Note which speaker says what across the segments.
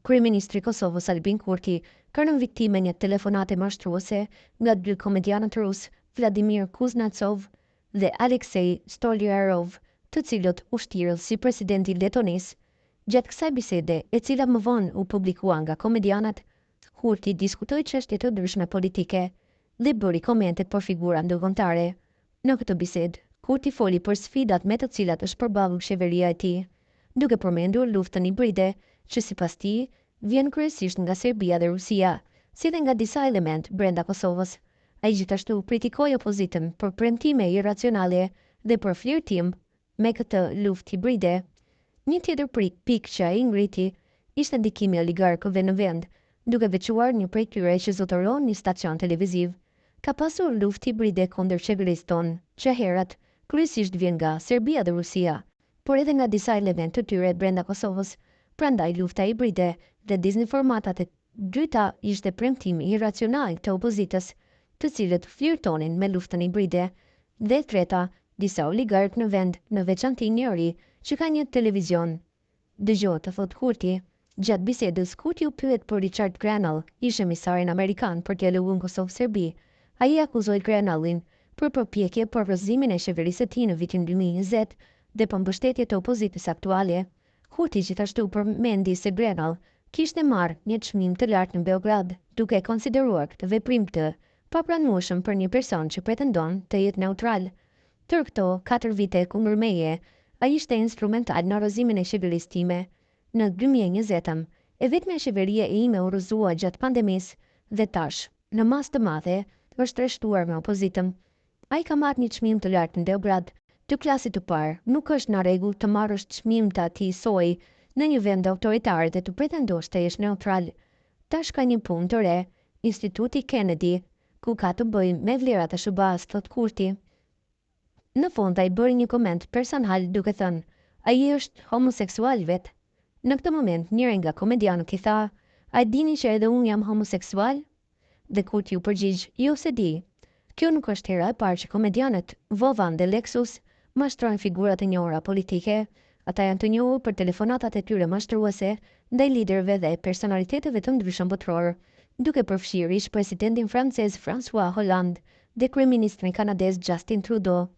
Speaker 1: Kryeministri i Kosovës Albin Kurti ka rënë viktimë një telefonate mashtruese nga dy komedianët rus, Vladimir Kuznetsov dhe Aleksej Stolyarov, të cilët u shtirën si presidenti Letonisë. Gjatë kësaj bisede, e cila më vonë u publikua nga komedianët, Kurti diskutoi çështje të ndryshme politike dhe bëri komente për figura ndërkombëtare. Në këtë bisedë, Kurti foli për sfidat me të cilat është përballur qeveria e tij, duke përmendur luftën hibride, që sipas tij vjen kryesisht nga Serbia dhe Rusia, si dhe nga disa element brenda Kosovës. Ai gjithashtu kritikoi opozitën për premtime irracionale dhe për flirtim me këtë luftë hibride. Një tjetër pikë që ai ngriti ishte ndikimi i oligarkëve në vend, duke veçuar një prej tyre që zotëron një stacion televiziv. Ka pasur luftë hibride kundër qeverisë tonë, që herët kryesisht vjen nga Serbia dhe Rusia, por edhe nga disa elementë të tyre brenda Kosovës. Prandaj lufta hibride dhe dezinformatat e dyta ishte premtimi irracional të opozitës, të cilët flirtonin me luftën hibride, dhe treta, disa oligarkë në vend, në veçanti njëri që ka një televizion. Dëgjoj, të thot Kurti. Gjatë bisedës, Kurti u pyet për Richard Grenell, ish emisarin amerikan për dialogun Kosovë-Serbi. Ai akuzoi Grenellin për përpjekje për rrëzimin e qeverisë së tij në vitin 2020 dhe për mbështetje të opozitës aktuale. Kurti gjithashtu përmendi se Grenell kishte marrë një çmim të lartë në Beograd, duke konsideruar këtë veprim të papranueshëm për një person që pretendon të jetë neutral. Tër këto 4 vite kundër meje, ai ishte instrumental në rrëzimin e qeverisë time. Në 2020, e vetmja qeveria e ime u rrëzua gjatë pandemisë dhe tash, në masë të madhe, është rreshtuar me opozitën. Ai ka marrë një çmim të lartë në Beograd, të klasit të parë. Nuk është në rregull të marrësh çmim të atij soi në një vend autoritar dhe të pretendosh të jesh neutral. Tash ka një punë të re, Instituti Kennedy, ku ka të bëjë me vlerat e SBA-s, thot Kurti. Në fund ai bëri një koment personal duke thënë, ai është homoseksual vetë. Në këtë moment, njëri nga komedianët i tha, a dini që edhe unë jam homoseksual? Dhe Kurti u përgjigj, jo se di. Kjo nuk është hera e parë që komedianët Vovan dhe Lexus mashtrojnë figurat e njohura politike. Ata janë të njohur për telefonatat e tyre mashtruese ndaj liderëve dhe personaliteteve të ndryshëm botëror, duke përfshirë ish presidentin francez François Hollande dhe kryeministrin kanadez Justin Trudeau.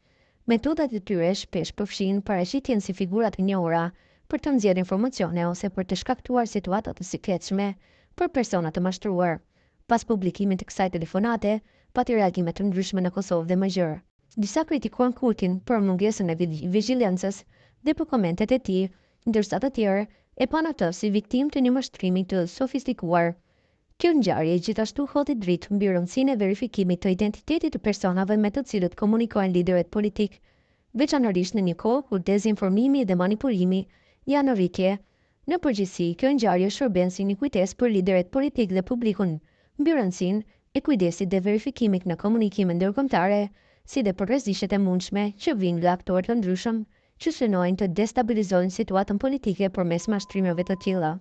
Speaker 1: Metodat e tyre shpesh përfshin paraqitjen si figurat e njohura për të nxjerrë informacione ose për të shkaktuar situata të sikletshme për persona të mashtruar. Pas publikimit të kësaj telefonate, pati reagime të ndryshme në Kosovë dhe më gjërë. Disa kritikuan Kurtin për mungesën e vigjilencës dhe për komentet e tij, ndërsa të tjerë e pan atë si viktimë të një mashtrimi të sofistikuar. Kjo ngjarje gjithashtu hodhi dritë mbi rëndësinë e verifikimit të identitetit të personave me të cilët komunikojnë liderët politik, veçanërisht në një kohë kur dezinformimi dhe manipulimi janë në rritje. Në përgjithësi, kjo ngjarje shërben si një kujtesë për liderët politik dhe publikun mbi rëndësinë e kujdesit dhe verifikimit në komunikime ndërkombëtare, si dhe për rrezikët e mundshme që vijnë nga aktorë të ndryshëm që synojnë të destabilizojnë situatën politike përmes mashtrimeve të tilla.